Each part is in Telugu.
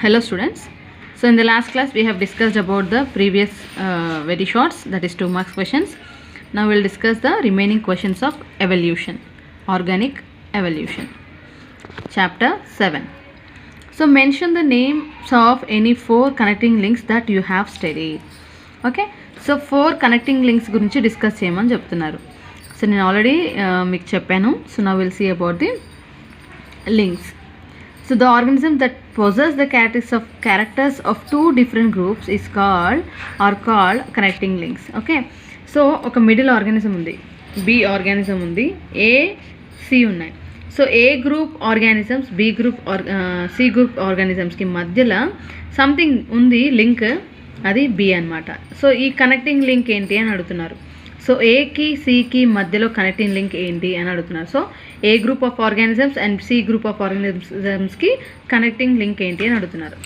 Hello students. So in the last class we have discussed about the previous very shorts, that is 2 marks questions. Now we will discuss the remaining questions of evolution, organic evolution. Chapter 7. So mention the names of any 4 connecting links that you have studied. Okay, so 4 connecting links గురించి డిస్కస్ చేయమని చెప్తున్నారు. సో నేను ఆల్రెడీ మీకు చెప్పాను. So now we'll see about the links. So the organism that possess the characters of 2 different groups is called connecting links. Okay, so ఒక మిడిల్ ఆర్గానిజం ఉంది, బి ఆర్గానిజం ఉంది, ఏ సి ఉన్నాయి. So A group organisms, B group C group ఆర్గానిజమ్స్కి మధ్యలో సంథింగ్ ఉంది లింక్, అది బి అనమాట. సో ఈ కనెక్టింగ్ లింక్ ఏంటి అని అడుగుతున్నారు. సో ఏకి సికి మధ్యలో కనెక్టింగ్ లింక్ ఏంటి అని అడుగుతున్నారు. So A group of organisms and C group of ఆర్గానిజమ్స్కి కనెక్టింగ్ లింక్ ఏంటి అని అడుగుతున్నారు.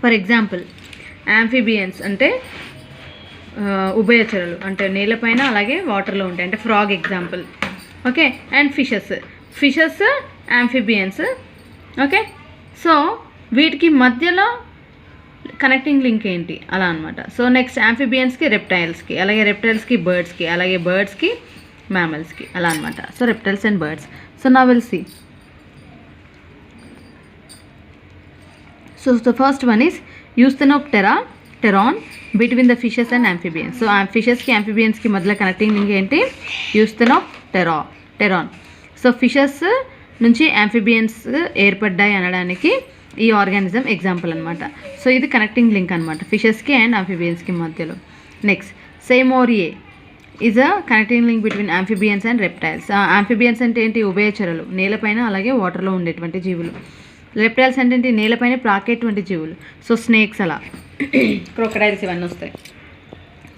ఫర్ ఎగ్జాంపుల్ యాంఫిబియన్స్ అంటే ఉభయచరులు, అంటే నేలపైన అలాగే వాటర్లో ఉంటాయి, అంటే frog example. Okay, and fishes amphibians. Okay, so వీటికి మధ్యలో కనెక్టింగ్ లింక్ ఏంటి అలా అనమాట. సో నెక్స్ట్ యాంఫిబియన్స్కి రెప్టైల్స్కి, అలాగే రెప్టైల్స్కి బర్డ్స్కి, అలాగే బర్డ్స్కి మ్యామల్స్కి, అలా అనమాట. So reptiles and birds. So now will see. So the first one is eusthenopteron between the fishes and amphibians. So ఫిషెస్కి యాంఫిబియన్స్కి మధ్యలో కనెక్టింగ్ లింక్ ఏంటి? యూస్థెనోప్టెరాన్. సో ఫిషెస్ నుంచి యాంఫిబియన్స్ ఏర్పడ్డాయి అనడానికి ఈ ఆర్గానిజం ఎగ్జాంపుల్ అనమాట. సో ఇది కనెక్టింగ్ లింక్ అనమాట ఫిషెస్కి అండ్ యాంఫిబియన్స్కి మధ్యలో. Next seymouria is a connecting link between amphibians and reptiles. Amphibians అంటే ఏంటి? ఉభయచరులు, నేలపైన అలాగే వాటర్లో ఉండేటువంటి జీవులు. రెప్టైల్స్ అంటే ఏంటి? నేలపైన ప్రాకేటువంటి జీవులు. సో స్నేక్స్, అలా క్రొకడైల్స్, ఇవన్నీ వస్తాయి.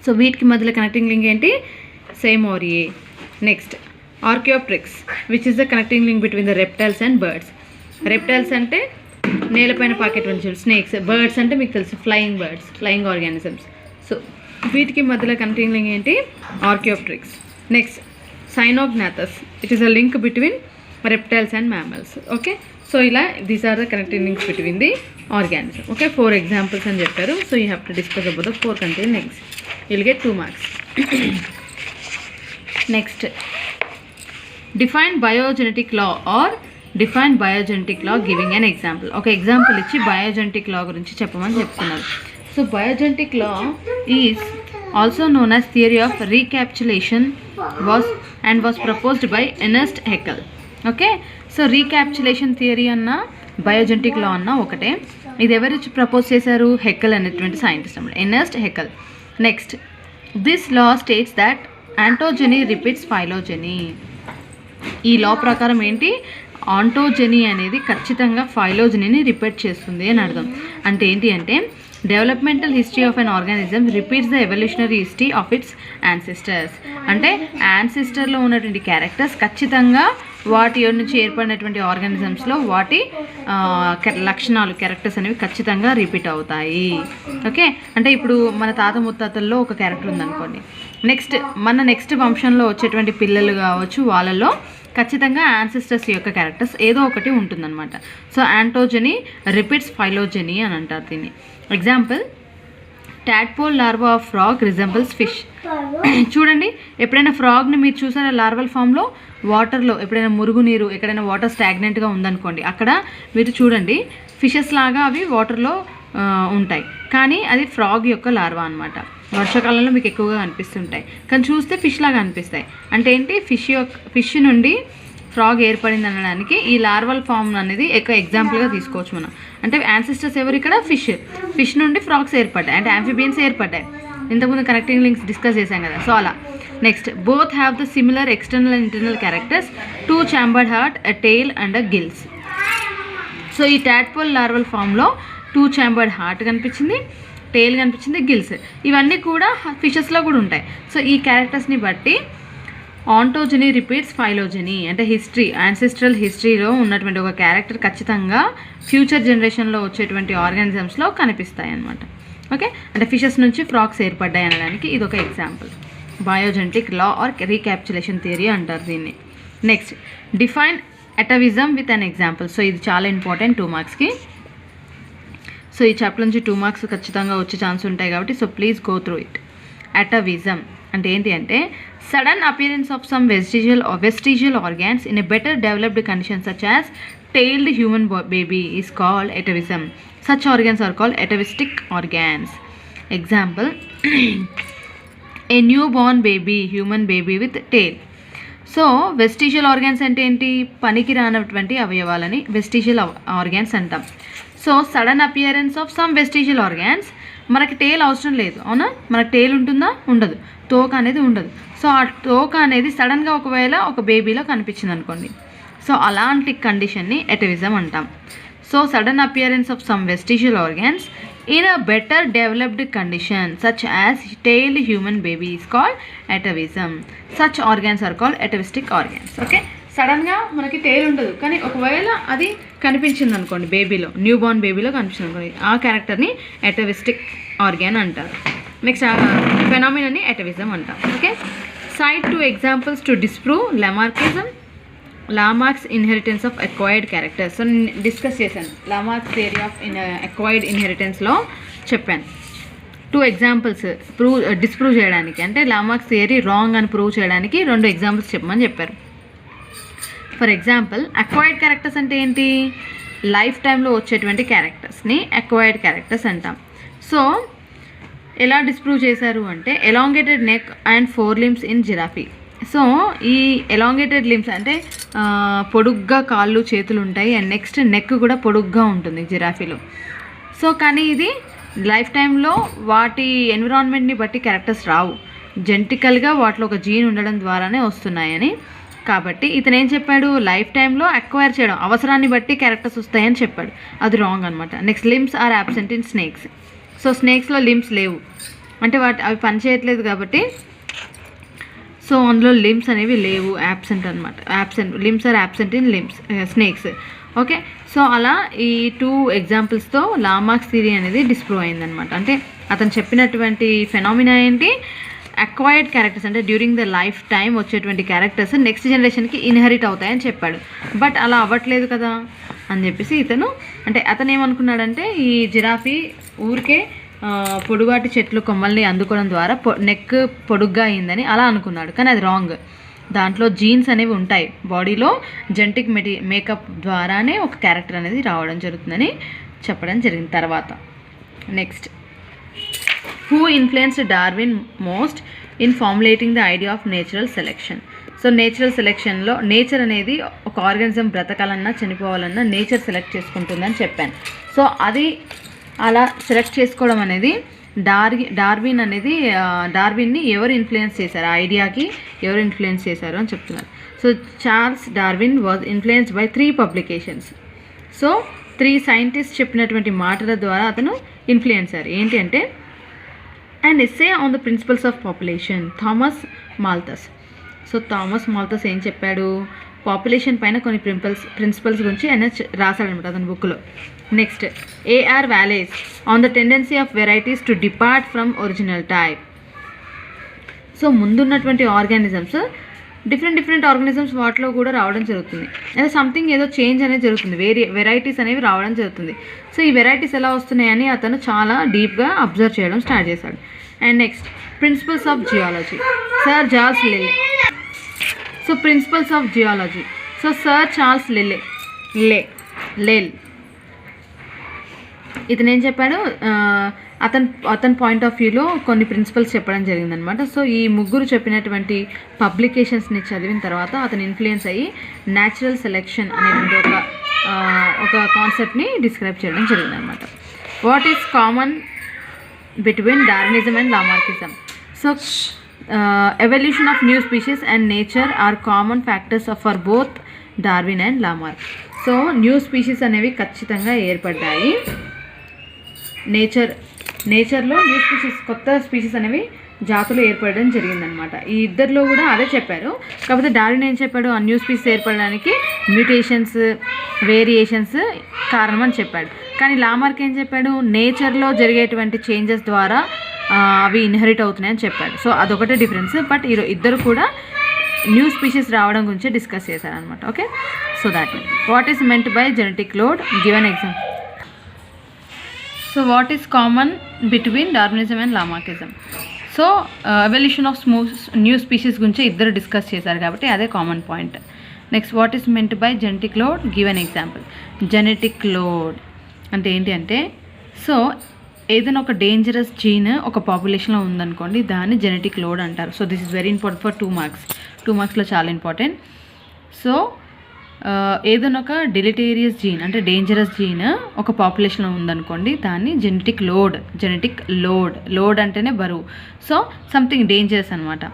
సో వీటికి మధ్యలో కనెక్టింగ్ లింక్ ఏంటి? Seymouria. Next archaeopteryx which is the connecting link between the reptiles and birds. Reptiles అంటే నేలపైన పాకేటువంటి జీవులు, స్నేక్స్. బర్డ్స్ అంటే మీకు తెలుసు flying birds, flying organisms. So వీటికి మధ్యలో కనెక్టింగ్ లింక్ ఏంటి? Archaeopteryx. Next cynognathus, it is a link between reptiles and mammals. Okay, so ఇలా these are the connecting links between the organism. Okay, 4 examples అని చెప్పారు. So you have to discuss about the 4 connecting links. Will get 2 marks. Next define biogenetic law or define biogenetic law giving an example. ఒక ఎగ్జాంపుల్ ఇచ్చి బయోజెనెటిక్ లా గురించి చెప్పమని చెప్తున్నారు. So biogenetic law is also known as theory of recapitulation was proposed by Ernest Haeckel. Okay, so recapitulation theory అన్న బయోజెనెటిక్ లా అన్న ఒకటే. ఇది ఎవరు ప్రపోజ్ చేశారు? హెకల్ అనేటువంటి సైంటిస్ట్ అన్నమాట, Ernest Haeckel. Next this law states that ontogeny repeats phylogeny. ఈ లా ప్రకారం ఏంటి? ఆంటోజెనీ అనేది ఖచ్చితంగా ఫైలోజెనీని రిపీట్ చేస్తుంది అని అర్థం. అంటే ఏంటి అంటే developmental history of an organism repeats the evolutionary history of it's ancestors. అంటే యాన్సిస్టర్లో ఉన్నటువంటి క్యారెక్టర్స్ ఖచ్చితంగా వాటి నుంచి ఏర్పడినటువంటి ఆర్గానిజమ్స్లో వాటి లక్షణాలు, క్యారెక్టర్స్ అనేవి ఖచ్చితంగా రిపీట్ అవుతాయి. ఓకే, అంటే ఇప్పుడు మన తాత ముత్తాతల్లో ఒక క్యారెక్టర్ ఉందనుకోండి, నెక్స్ట్ వంశంలో వచ్చేటువంటి పిల్లలు కావచ్చు, వాళ్ళలో ఖచ్చితంగా యాన్సిస్టర్స్ యొక్క క్యారెక్టర్స్ ఏదో ఒకటి ఉంటుందన్నమాట. సో ఆంటోజెనీ రిపీట్స్ ఫైలోజెనీ అని అంటారు దీన్ని. Example tadpole larva of frog resembles fish. చూడండి, ఎప్పుడైనా ఫ్రాగ్ని మీరు చూసారా లార్వల్ ఫామ్లో? వాటర్లో ఎప్పుడైనా మురుగునీరు, ఎక్కడైనా వాటర్ స్టాగ్నెంట్గా ఉందనుకోండి, అక్కడ మీరు చూడండి ఫిషెస్ లాగా అవి వాటర్లో ఉంటాయి, కానీ అది ఫ్రాగ్ యొక్క లార్వా అనమాట. వర్షాకాలంలో మీకు ఎక్కువగా కనిపిస్తుంటాయి, కానీ చూస్తే ఫిష్ లాగా అనిపిస్తాయి. అంటే ఏంటి? ఫిష్ నుండి ఫ్రాగ్ ఏర్పడింది అనడానికి ఈ లార్వల్ ఫామ్ అనేది ఎగ్జాంపుల్గా తీసుకోవచ్చు మనం. అంటే యాన్సిస్టర్స్ ఎవరు ఇక్కడ? ఫిష్ నుండి ఫ్రాగ్స్ ఏర్పడ్డాయి, అంటే యాంఫిబియన్స్ ఏర్పడ్డాయి. ఇంతకుముందు కనెక్టింగ్ లింక్స్ డిస్కస్ చేశాం కదా, సో అలా. Next both have the similar external and internal characters, 2 chambered heart, a tail and a gills. So ఈ టాడ్పోల్ లార్వల్ ఫామ్లో 2 chambered heart కనిపించింది, టెయిల్ కనిపించింది, గిల్స్, ఇవన్నీ కూడా ఫిషెస్లో కూడా ఉంటాయి. సో ఈ క్యారెక్టర్స్ని బట్టి ఆంటోజెనీ రిపీట్స్ ఫైలోజెనీ, అంటే యాన్సిస్ట్రల్ హిస్టరీలో ఉన్నటువంటి ఒక క్యారెక్టర్ ఖచ్చితంగా ఫ్యూచర్ జనరేషన్లో వచ్చేటువంటి ఆర్గానిజమ్స్లో కనిపిస్తాయి అన్నమాట. ఓకే, అంటే ఫిషెస్ నుంచి ఫ్రాగ్స్ ఏర్పడ్డాయి అనడానికి ఇది ఒక example. Biogenetic law or recapitulation theory అంటారు దీన్ని. Next define atavism with an example. So ఇది చాలా ఇంపార్టెంట్ 2 మార్క్స్కి. సో ఈ చాప్టర్ నుంచి 2 మార్క్స్ ఖచ్చితంగా వచ్చే ఛాన్స్ ఉంటాయి కాబట్టి so please go through it. Atavism అంటే ఏంటి అంటే sudden appearance of some vestigial organs in a better developed condition such as tailed human baby is called atavism. Such organs are called atavistic organs. Example a newborn baby, human baby with tail. So vestigial organs అంటే ఏంటి, పనికి రానటువంటి అవయవాలని వెస్టిజియల్ ఆర్గాన్స్ అంటాం. So sudden appearance of some vestigial organs, మనకి టేల్ అవసరం లేదు అవునా, మనకి టేల్ ఉంటుందా, ఉండదు, తోక అనేది ఉండదు. సో ఆ తోక అనేది సడన్గా ఒకవేళ ఒక బేబీలో కనిపించింది అనుకోండి, సో అలాంటి కండిషన్ని ఎటవిజం అంటాం. So sudden appearance of some vestigial organs in a better developed condition such as tailed human baby is called atavism. Such organs are called atavistic organs. Okay, సడన్గా మనకి టెయిల్ ఉండదు కానీ ఒకవేళ అది కనిపించింది అనుకోండి బేబీలో, న్యూ బోర్న్ బేబీలో కనిపించింది అనుకోండి, ఆ క్యారెక్టర్ని ఎటవిస్టిక్ ఆర్గాన్ అంటారు. నెక్స్ట్ ఫెనామినాని ఎటవిజం అంటాం. Okay, cite 2 examples to disprove Lamarckism. Lamarck's inheritance of acquired characters. So నేను డిస్కస్ చేశాను లామార్క్స్ థియరీ ఆఫ్ అక్వైర్డ్ ఇన్హెరిటెన్స్లో చెప్పాను. 2 ఎగ్జాంపుల్స్ డిస్ప్రూవ్ చేయడానికి, అంటే లామార్క్స్ థియరీ రాంగ్ అని ప్రూవ్ చేయడానికి 2 ఎగ్జాంపుల్స్ చెప్పమని చెప్పారు. ఫర్ ఎగ్జాంపుల్ అక్వైర్డ్ క్యారెక్టర్స్ అంటే ఏంటి, లైఫ్ టైంలో వచ్చేటువంటి క్యారెక్టర్స్ని అక్వైర్డ్ క్యారెక్టర్స్ అంటాం. సో ఎలా డిస్ప్రూవ్ చేశారు అంటే elongated neck and 4 limbs in giraffe. So ఈ ఎలాంగేటెడ్ లిమ్స్ అంటే పొడుగ్గా కాళ్ళు చేతులు ఉంటాయి, అండ్ నెక్స్ట్ నెక్ కూడా పొడుగ్గా ఉంటుంది జిరాఫీలో. సో కానీ ఇది లైఫ్ టైంలో వాటి ఎన్విరాన్మెంట్ని బట్టి క్యారెక్టర్స్ రావు, జెనెటికల్గా వాటిలో ఒక జీన్ ఉండడం ద్వారానే వస్తున్నాయని. కాబట్టి ఇతను ఏం చెప్పాడు, లైఫ్ టైంలో అక్వైర్ చేయడం, అవసరాన్ని బట్టి క్యారెక్టర్స్ వస్తాయని చెప్పాడు. అది రాంగ్ అనమాట. Next limbs are absent in snakes. So స్నేక్స్లో లిమ్స్ లేవు, అంటే అవి పనిచేయట్లేదు కాబట్టి సో అందులో లిమ్స్ అనేవి లేవు, యాబ్సెంట్ అనమాట. Limbs are absent in snakes. Okay, so అలా ఈ 2 ఎగ్జాంపుల్స్తో లామార్క్స్ థియరీ అనేది డిస్ప్రూవ్ అయిందనమాట. అంటే అతను చెప్పినటువంటి ఫెనామినా ఏంటి, అక్వైర్డ్ క్యారెక్టర్స్ అంటే డ్యూరింగ్ ద లైఫ్ టైం వచ్చేటువంటి క్యారెక్టర్స్ నెక్స్ట్ జనరేషన్కి ఇన్హెరిట్ అవుతాయని చెప్పాడు. బట్ అలా అవ్వట్లేదు కదా అని చెప్పేసి అతను ఏమనుకున్నాడంటే ఈ జిరాఫీ ఊరికే పొడుగాటి చెట్లు కొమ్మల్ని అందుకోవడం ద్వారా నెక్ పొడుగ్గా అయిందని అలా అనుకున్నాడు. కానీ అది రాంగ్. దాంట్లో జీన్స్ అనేవి ఉంటాయి బాడీలో, జెనెటిక్ మేకప్ ద్వారానే ఒక క్యారెక్టర్ అనేది రావడం జరుగుతుందని చెప్పడం జరిగింది. తర్వాత next, who influenced Darwin most in formulating the idea of natural selection. So natural సెలెక్షన్లో నేచర్ అనేది ఒక ఆర్గానిజం బ్రతకాలన్నా చనిపోవాలన్నా నేచర్ సెలెక్ట్ చేసుకుంటుందని చెప్పాను. సో అది అలా సెలెక్ట్ చేసుకోవడం అనేది డార్విన్ని ఎవరు ఇన్ఫ్లుయెన్స్ చేశారు, ఆ ఐడియాకి ఎవరు ఇన్ఫ్లుయెన్స్ చేశారు అని చెప్తున్నారు. So Charles Darwin was influenced by 3 publications. So 3 scientist చెప్పినటువంటి మాటల ద్వారా అతను ఇన్ఫ్లుయెన్స్ అయ్యారు. ఏంటి అంటే and essay on the principles of population, Thomas Malthus. So Thomas Malthus ఏం చెప్పాడు, పాపులేషన్ పైన కొన్ని ప్రిన్సిపల్స్ గురించి ఆయన రాశాడనమాట అతని బుక్లో. Next, AR Wallace on the tendency of varieties to depart from original type. So ముందున్నటువంటి ఆర్గానిజమ్స్ డిఫరెంట్ ఆర్గానిజమ్స్ వాటిలో కూడా రావడం జరుగుతుంది, అదే సంథింగ్ ఏదో చేంజ్ అనేది జరుగుతుంది, వెరైటీస్ అనేవి రావడం జరుగుతుంది. సో ఈ వెరైటీస్ ఎలా వస్తున్నాయని అతను చాలా డీప్గా అబ్జర్వ్ చేయడం స్టార్ట్ చేశాడు. And next, principles of geology, sir Charles Lyell. So principles of geology, so sir Charles Lyell ఇతను ఏం చెప్పాడు, అతని పాయింట్ ఆఫ్ వ్యూలో కొన్ని ప్రిన్సిపల్స్ చెప్పడం జరిగిందనమాట. సో ఈ ముగ్గురు చెప్పినటువంటి పబ్లికేషన్స్ని చదివిన తర్వాత అతను ఇన్ఫ్లుయెన్స్ అయ్యి న్యాచురల్ సెలెక్షన్ అనేటువంటి ఒక కాన్సెప్ట్ని డిస్క్రైబ్ చేయడం జరిగిందనమాట. What is common between Darwinism and Lamarckism? So evolution of new species and nature are common factors for both Darwin and Lamarck. So new species అనేవి ఖచ్చితంగా ఏర్పడ్డాయి. నేచర్లో న్యూ స్పీషీస్, కొత్త స్పీషీస్ అనేవి జాతులు ఏర్పడడం జరిగిందనమాట. ఈ ఇద్దరిలో కూడా అదే చెప్పారు. కాకపోతే డార్విన్ ఏం చెప్పాడు, ఆ న్యూ స్పీషీస్ ఏర్పడడానికి మ్యూటేషన్స్, వేరియేషన్స్ కారణం అని చెప్పాడు. కానీ లామార్క్ ఏం చెప్పాడు, నేచర్లో జరిగేటువంటి చేంజెస్ ద్వారా అవి ఇన్హెరిట్ అవుతున్నాయని చెప్పాడు. సో అదొకటే డిఫరెన్స్. బట్ ఇద్దరు కూడా న్యూ స్పీషీస్ రావడం గురించి డిస్కస్ చేశారనమాట. Okay, so that what is meant by genetic load, given example. So what is common between Darwinism and Lamarckism? So evolution of new species గురించి ఇద్దరు డిస్కస్ చేశారు కాబట్టి అదే common point. Next, what is meant by genetic load? Give an example. Genetic load అంటే ఏంటి అంటే, సో ఏదైనా ఒక డేంజరస్ జీన్ ఒక పాపులేషన్లో ఉందనుకోండి, దాన్ని జెనెటిక్ లోడ్ అంటారు. So this is very important for 2 marks. 2 మార్క్స్లో చాలా ఇంపార్టెంట్. సో ఏదైనా ఒక డెలిటేరియస్ జీన్ అంటే డేంజరస్ జీన్ ఒక పాపులేషన్లో ఉందనుకోండి, దాన్ని జెనెటిక్ లోడ్ అంటేనే బరువు. సో సంథింగ్ డేంజరస్ అనమాట.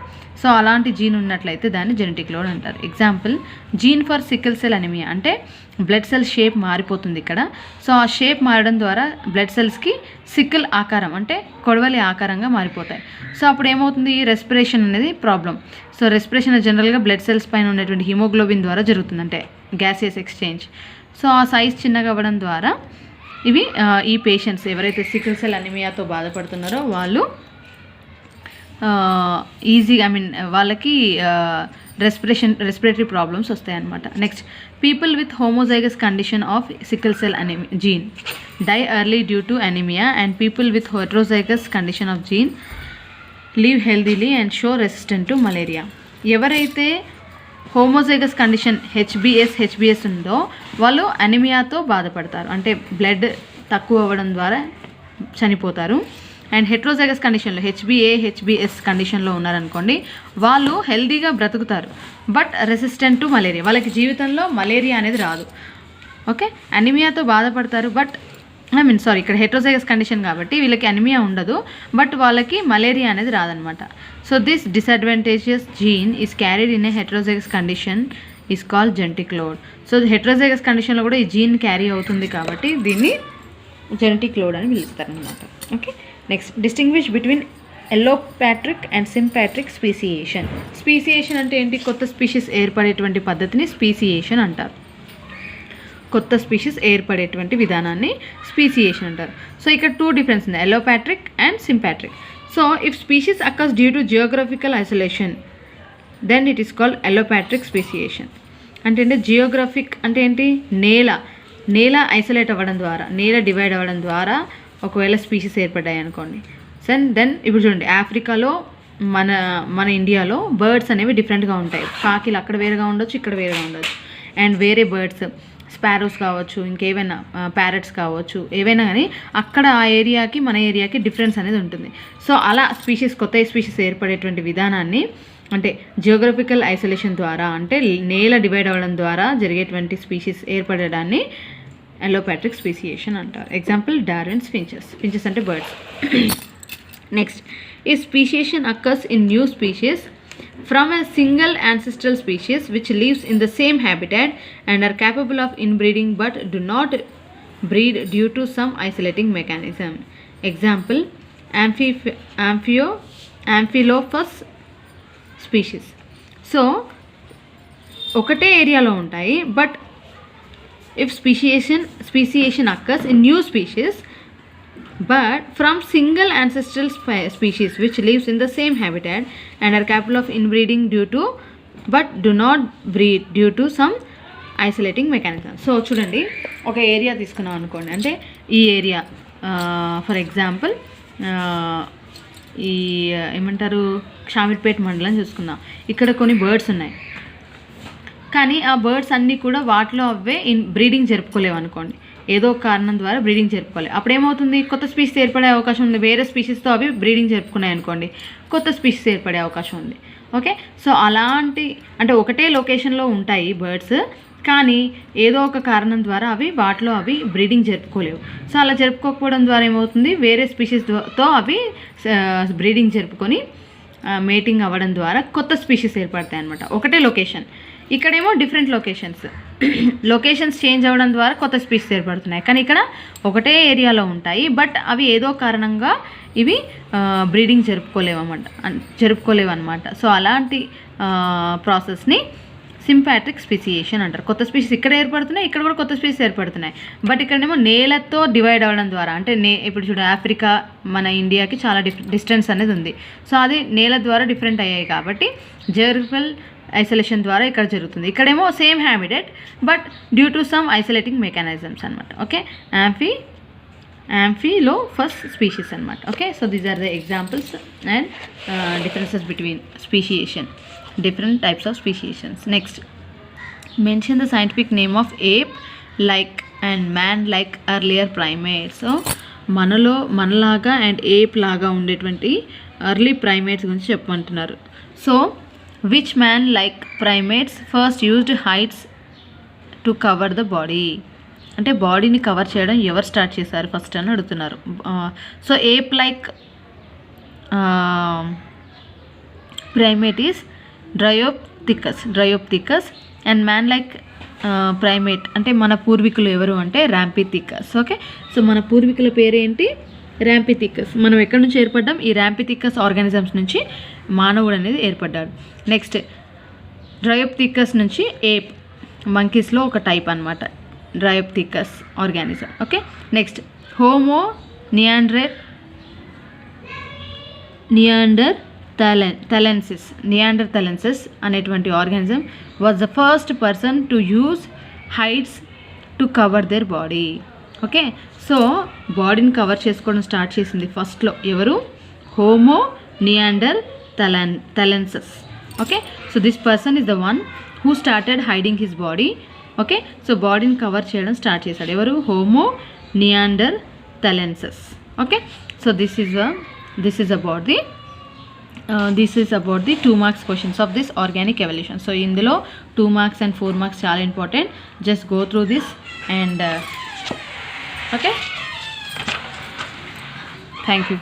సో అలాంటి జీన్ ఉన్నట్లయితే దాన్ని జెనెటిక్ లోడ్ అంటారు. Example, gene for sickle cell anaemia అంటే బ్లడ్ సెల్ షేప్ మారిపోతుంది ఇక్కడ. సో ఆ షేప్ మారడం ద్వారా బ్లడ్ సెల్స్కి సికిల్ ఆకారం అంటే కొడవలి ఆకారంగా మారిపోతాయి. సో అప్పుడు ఏమవుతుంది, రెస్పిరేషన్ అనేది ప్రాబ్లం. సో రెస్పిరేషన్ జనరల్గా బ్లడ్ సెల్స్ పైన ఉన్నటువంటి హిమోగ్లోబిన్ ద్వారా జరుగుతుంది, అంటే గ్యాసియస్ ఎక్స్చేంజ్. సో ఆ సైజ్ చిన్నగా అవ్వడం ద్వారా ఇవి ఈ పేషెంట్స్ ఎవరైతే సికిల్ సెల్ అనీమియాతో బాధపడుతున్నారో వాళ్ళు ఈజీగా వాళ్ళకి రెస్పిరేటరీ ప్రాబ్లమ్స్ వస్తాయి అన్నమాట. Next, people with homozygous condition of sickle cell gene die early due to anaemia and people with heterozygous condition of gene live healthily and show resistant to malaria. ఎవరైతే హోమోజైగస్ కండిషన్ హెచ్బిఎస్ ఉందో వాళ్ళు అనీమియాతో బాధపడతారు, అంటే బ్లడ్ తక్కువ అవ్వడం ద్వారా చనిపోతారు. అండ్ హెట్రోజైగస్ కండిషన్లో హెచ్బిఎస్ కండిషన్లో ఉన్నారనుకోండి, వాళ్ళు హెల్దీగా బ్రతుకుతారు బట్ రెసిస్టెంట్ టు మలేరియా. వాళ్ళకి జీవితంలో మలేరియా అనేది రాదు. ఓకే, అనీమియాతో బాధపడతారు బట్ ఇక్కడ హెట్రోజైగస్ కండిషన్ కాబట్టి వీళ్ళకి అనీమియా ఉండదు బట్ వాళ్ళకి మలేరియా అనేది రాదనమాట. So this disadvantageous gene is carried in a heterozygous condition is called genetic load. So heterozygous కండిషన్లో కూడా ఈ జీన్ క్యారీ అవుతుంది కాబట్టి దీన్ని జెనెటిక్ లోడ్ అని పిలుస్తారు అనమాట. Okay, next, distinguish between allopatric and sympatric speciation. Speciation అంటే ఏంటి? కొత్త స్పీషీస్ ఏర్పడేటువంటి పద్ధతిని స్పీసియేషన్ అంటారు. కొత్త స్పీషీస్ ఏర్పడేటువంటి విధానాన్ని స్పీసియేషన్ అంటారు. సో ఇక్కడ 2 డిఫరెన్స్ ఉంది, allopatric and sympatric. So if species occurs due to geographical isolation then it is called allopatric speciation. అంటే జియోగ్రఫిక్ అంటే ఏంటి? నేల ఐసోలేట్ అవ్వడం ద్వారా, నేల డివైడ్ అవ్వడం ద్వారా ఒకవేళ స్పీషీస్ ఏర్పడ్డాయి అనుకోండి. దెన్ ఇప్పుడు చూడండి, ఆఫ్రికాలో మన ఇండియాలో బర్డ్స్ అనేవి డిఫరెంట్గా ఉంటాయి. కాకిలు అక్కడ వేరేగా ఉండొచ్చు, ఇక్కడ వేరేగా ఉండొచ్చు. అండ్ వేరే బర్డ్స్, స్పారోస్ కావచ్చు, ఇంకేమైనా ప్యారెట్స్ కావచ్చు, ఏవైనా కానీ అక్కడ ఆ ఏరియాకి మన ఏరియాకి డిఫరెన్స్ అనేది ఉంటుంది. సో అలా కొత్త స్పీషీస్ ఏర్పడేటువంటి విధానాన్ని, అంటే జియోగ్రఫికల్ ఐసోలేషన్ ద్వారా, అంటే నేల డివైడ్ అవ్వడం ద్వారా జరిగేటువంటి స్పీషీస్ ఏర్పడడాన్ని ఎల్లోపాట్రిక్ స్పీసియేషన్ అంటారు. ఎగ్జాంపుల్, డార్విన్స్ ఫించెస్ అంటే బర్డ్స్. నెక్స్ట్, ఈ speciation occurs in new species from a single ancestral species which lives in the same habitat and are capable of inbreeding but do not breed due to some isolating mechanism. Example, Amphilophus species. So ఒకటే ఏరియాలో ఉంటాయి but if speciation occurs in new species but from single ancestral species which lives in the same habitat and are capable of inbreeding but do not breed due to some isolating mechanism. So చూడండి, ఒక ఏరియా తీసుకున్నాం అనుకోండి, అంటే ఈ ఏరియా ఫర్ ఎగ్జాంపుల్ ఈ ఏమంటారు షామీర్పేట్ మండలం చూసుకుందాం. ఇక్కడ కొన్ని బర్డ్స్ ఉన్నాయి, కానీ ఆ బర్డ్స్ అన్నీ కూడా వాటిలో అవే బ్రీడింగ్ జరుపుకోలేవు అనుకోండి, ఏదో కారణం ద్వారా బ్రీడింగ్ జరుపుకోవాలి. అప్పుడు ఏమవుతుంది, కొత్త స్పీషీస్ ఏర్పడే అవకాశం ఉంది. వేరే స్పీషీస్తో అవి బ్రీడింగ్ జరుపుకున్నాయి అనుకోండి, కొత్త స్పీషీస్ ఏర్పడే అవకాశం ఉంది. ఓకే, సో అలాంటి అంటే ఒకటే లొకేషన్లో ఉంటాయి బర్డ్స్, కానీ ఏదో ఒక కారణం ద్వారా వాటిలో అవి బ్రీడింగ్ జరుపుకోలేవు. సో అలా జరుపుకోకపోవడం ద్వారా ఏమవుతుంది, వేరే స్పీషీస్తో అవి బ్రీడింగ్ జరుపుకొని మేటింగ్ అవ్వడం ద్వారా కొత్త స్పీషీస్ ఏర్పడతాయి అన్నమాట. ఒకటే లొకేషన్, ఇక్కడేమో డిఫరెంట్ లొకేషన్స్ చేంజ్ అవ్వడం ద్వారా కొత్త స్పీషీస్ ఏర్పడుతున్నాయి, కానీ ఇక్కడ ఒకటే ఏరియాలో ఉంటాయి బట్ అవి ఏదో కారణంగా ఇవి బ్రీడింగ్ జరుపుకోలేవు అన్నమాట. సో అలాంటి ప్రాసెస్ని సింపాట్రిక్ స్పీసియేషన్ అంటారు. కొత్త స్పీషీస్ ఇక్కడ ఏర్పడుతున్నాయి, ఇక్కడ కూడా కొత్త స్పీషీస్ ఏర్పడుతున్నాయి బట్ ఇక్కడేమో నేలతో డివైడ్ అవ్వడం ద్వారా, అంటే ఇప్పుడు చూడ ఆఫ్రికా మన ఇండియాకి చాలా డిస్టెన్స్ అనేది ఉంది. సో అది నేల ద్వారా డిఫరెంట్ అయ్యాయి కాబట్టి జియోగ్రఫికల్ ఐసోలేషన్ ద్వారా ఇక్కడ జరుగుతుంది. ఇక్కడేమో same habitat but due to some isolating mechanisms అనమాట. ఓకే, యాంఫీలో ఫస్ట్ స్పీషీస్ అనమాట. Okay, so these are the examples and differences between speciation, different types of speciations. Next, mention the scientific name of ape like and man like earlier primates. So మనలాగా అండ్ ఏప్ లాగా ఉండేటువంటి ఎర్లీ ప్రైమేట్స్ గురించి చెప్పమంటున్నారు. So which man like primates first used hides to cover the body, అంటే బాడీని కవర్ చేయడం ఎవరు స్టార్ట్ చేశారు ఫస్ట్ అని అడుగుతున్నారు. So ape like primate is dryopithecus and man like primate అంటే మన పూర్వీకులు ఎవరు అంటే ర్యాంపిథికస్. ఓకే, సో మన పూర్వీకుల పేరేంటి? ర్యాంపిథికస్. మనం ఎక్కడి నుంచి ఏర్పడ్డాం? ఈ ర్యాంపిథికస్ ఆర్గానిజమ్స్ నుంచి మానవుడు అనేది ఏర్పడ్డాడు. నెక్స్ట్, డ్రయోప్థికస్ నుంచి ఏప్, మంకీస్లో ఒక టైప్ అనమాట dryopithecus organism. Okay, next, homo neanderthalensis అనేటువంటి organism was the first person to use hides to cover their body. Okay, so బాడీని కవర్ చేసుకోవడం స్టార్ట్ చేసింది ఫస్ట్లో ఎవరు? Homo neanderthalensis. Okay, so this person is the one who started hiding his body. Okay, so బాడీని కవర్ చేయడం స్టార్ట్ చేశాడు ఎవరు? Homo neanderthalensis. Okay, so this is about the 2 marks questions of this organic evolution. So ఇందులో 2 marks and 4 marks చాలా important. Just go through this and okay, thank you.